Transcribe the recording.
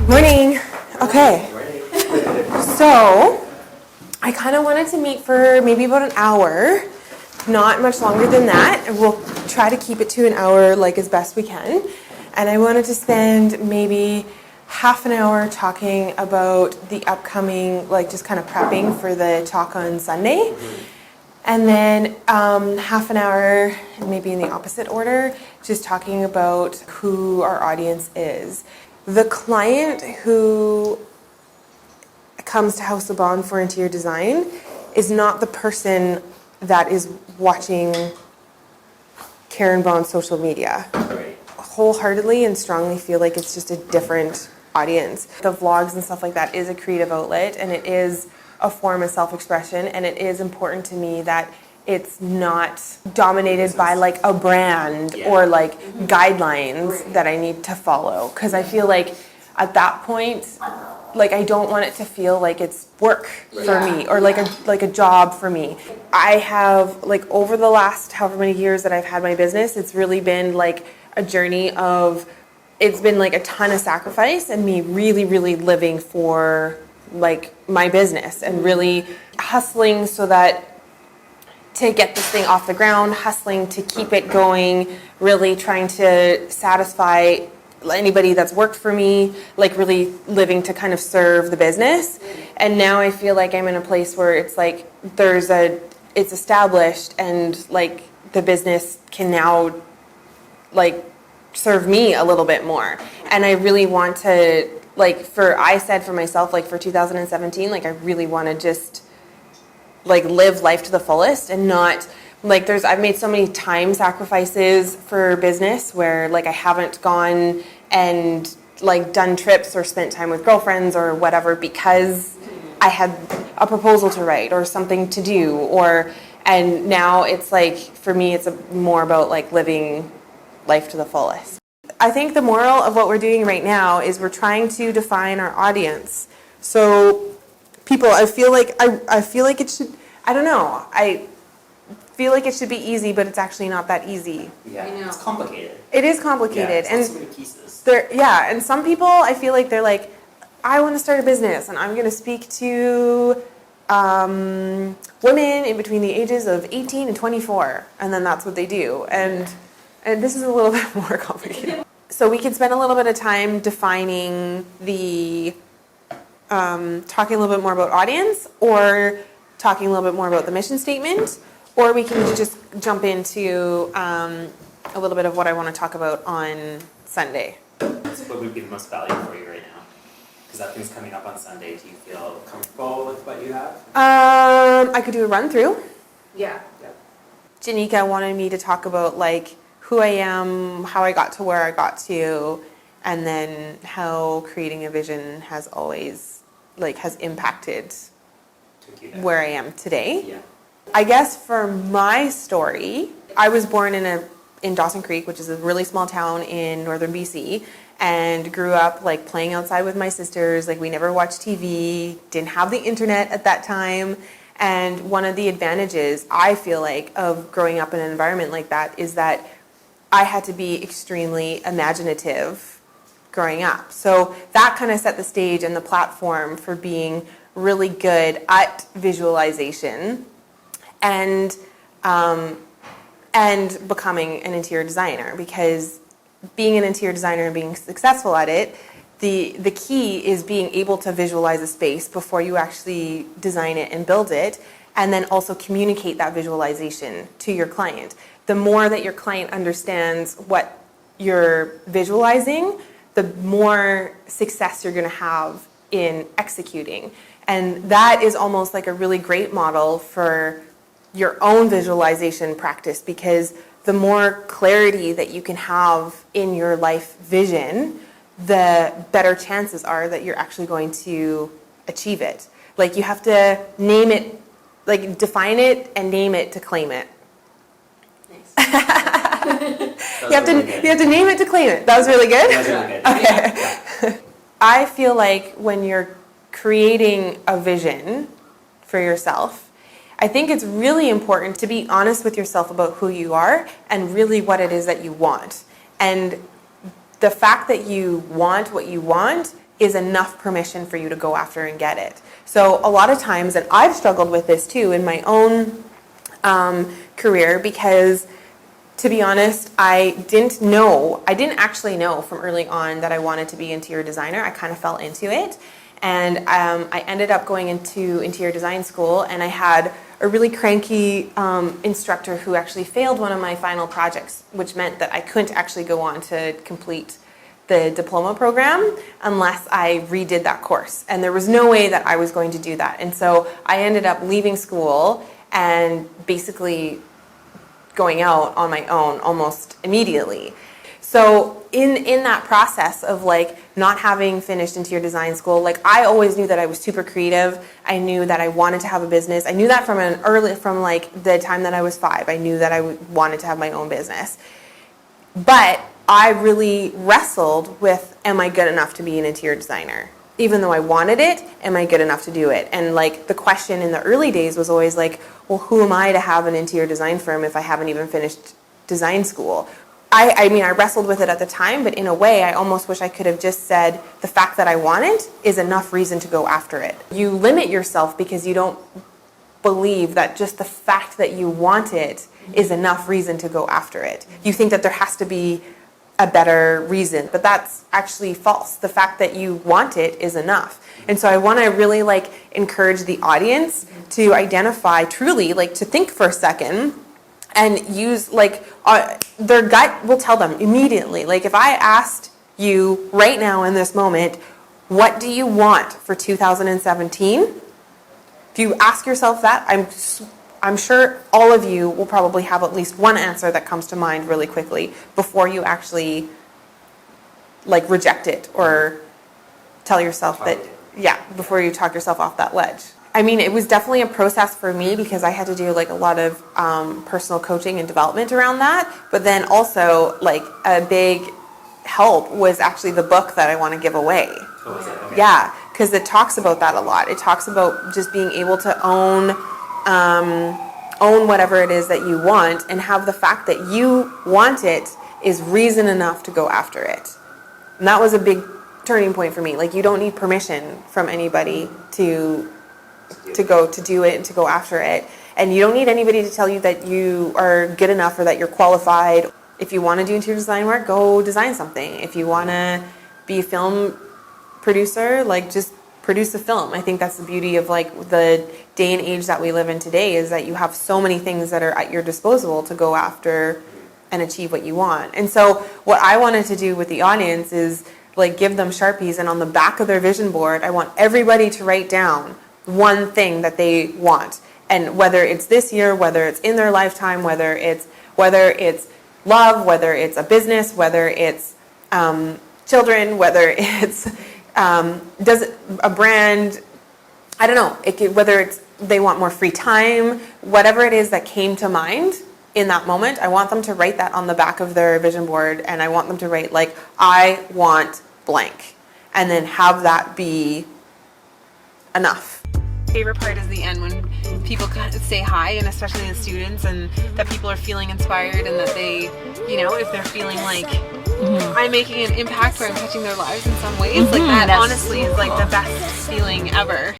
Morning. Okay. So, I kind of wanted to meet for maybe about an hour, not much longer than that, and we'll try to keep it to an hour like as best we can. And I wanted to spend maybe half an hour talking about the upcoming, like just kind of prepping for the talk on Sunday. And then half an hour, maybe in the opposite order, just talking about who our audience is. The client who comes to House of Bond for interior design is not the person that is watching Karen Bond's social media. Right. Wholeheartedly and strongly feel like it's just a different audience. The vlogs and stuff like that is a creative outlet, and it is a form of self-expression, and it is important to me that it's not dominated by like a brand or like guidelines that I need to follow, because I feel like at that point, like I don't want it to feel like it's work for me or like a job for me. I have, like, over the last however many years that I've had my business, it's really been like a journey of, it's been like a ton of sacrifice and me really, really living for like my business and really hustling so that to get this thing off the ground, hustling to keep it going, really trying to satisfy anybody that's worked for me, like really living to kind of serve the business. And now I feel like I'm in a place where it's like it's established and like the business can now like serve me a little bit more. And I really want to, like, I said for myself, like for 2017, like I really want to just like live life to the fullest and not like I've made so many time sacrifices for business where like I haven't gone and like done trips or spent time with girlfriends or whatever because I had a proposal to write or something to do, and now it's like for me it's more about like living life to the fullest. I think the moral of what we're doing right now is we're trying to define our audience. So people, I feel like it should, I don't know, I feel like it should be easy, but it's actually not that easy. Yeah, it's complicated. It is complicated. Yeah, it's so many pieces. And some people, I feel like they're like, I want to start a business and I'm going to speak to women in between the ages of 18 and 24. And then that's what they do. And this is a little bit more complicated. So we can spend a little bit of time defining talking a little bit more about audience, or talking a little bit more about the mission statement, or we can just jump into a little bit of what I want to talk about on Sunday. So what would be the most valuable for you right now? Because that thing's coming up on Sunday. Do you feel comfortable with what you have? I could do a run through. Yeah. Janika wanted me to talk about like who I am, how I got to where I got to, and then how creating a vision has always has impacted where I am today. Yeah. I guess for my story, I was born in Dawson Creek, which is a really small town in northern BC, and grew up like playing outside with my sisters. Like we never watched TV, didn't have the internet at that time. And one of the advantages I feel like of growing up in an environment like that is that I had to be extremely imaginative growing up. So that kind of set the stage and the platform for being really good at visualization and becoming an interior designer, because being an interior designer and being successful at it, the key is being able to visualize a space before you actually design it and build it, and then also communicate that visualization to your client. The more that your client understands what you're visualizing, the more success you're going to have in executing. And that is almost like a really great model for your own visualization practice, because the more clarity that you can have in your life vision, the better chances are that you're actually going to achieve it. Like you have to name it, like define it and name it to claim it. Nice. You have to name it to claim it. That was really good? That was really good. Okay. I feel like when you're creating a vision for yourself, I think it's really important to be honest with yourself about who you are and really what it is that you want. And the fact that you want what you want is enough permission for you to go after and get it. So a lot of times, and I've struggled with this too in my own career, because to be honest, I didn't actually know from early on that I wanted to be interior designer. I kind of fell into it. And I ended up going into interior design school, and I had a really cranky instructor who actually failed one of my final projects, which meant that I couldn't actually go on to complete the diploma program unless I redid that course. And there was no way that I was going to do that. And so I ended up leaving school and basically going out on my own almost immediately. So in that process of like not having finished interior design school, like I always knew that I was super creative. I knew that I wanted to have a business. I knew that from like the time that I was 5. I knew that I wanted to have my own business. But I really wrestled with, am I good enough to be an interior designer? Even though I wanted it, am I good enough to do it? And like the question in the early days was always like, well, who am I to have an interior design firm if I haven't even finished design school? I mean, I wrestled with it at the time, but in a way, I almost wish I could have just said, the fact that I want it is enough reason to go after it. You limit yourself because you don't believe that just the fact that you want it is enough reason to go after it. You think that there has to be a better reason, but that's actually false. The fact that you want it is enough. And so I want to really like encourage the audience to identify truly, like to think for a second and use like their gut will tell them immediately. Like if I asked you right now in this moment, what do you want for 2017? If you ask yourself that, I'm sure all of you will probably have at least one answer that comes to mind really quickly before you actually like reject it or tell yourself that, before you talk yourself off that ledge. I mean, it was definitely a process for me because I had to do like a lot of personal coaching and development around that. But then also like a big help was actually the book that I want to give away. Oh, is it? Okay. Yeah, because it talks about that a lot. It talks about just being able to own whatever it is that you want and have the fact that you want it is reason enough to go after it. And that was a big turning point for me. Like you don't need permission from anybody to go to do it and to go after it. And you don't need anybody to tell you that you are good enough or that you're qualified. If you want to do interior design work, go design something. If you want to be a film producer, like just produce a film. I think that's the beauty of like the day and age that we live in today is that you have so many things that are at your disposal to go after and achieve what you want. And so what I wanted to do with the audience is like give them Sharpies, and on the back of their vision board, I want everybody to write down one thing that they want. And whether it's this year, whether it's in their lifetime, whether it's love, whether it's a business, whether it's children, whether it's a brand, I don't know, whether it's they want more free time, whatever it is that came to mind in that moment, I want them to write that on the back of their vision board, and I want them to write like, I want blank, and then have that be enough. Favorite part is the end when people say hi, and especially the students, and that people are feeling inspired, and that they, you know, if they're feeling like I'm making an impact or I'm touching their lives in some ways, like that honestly is like the best feeling ever.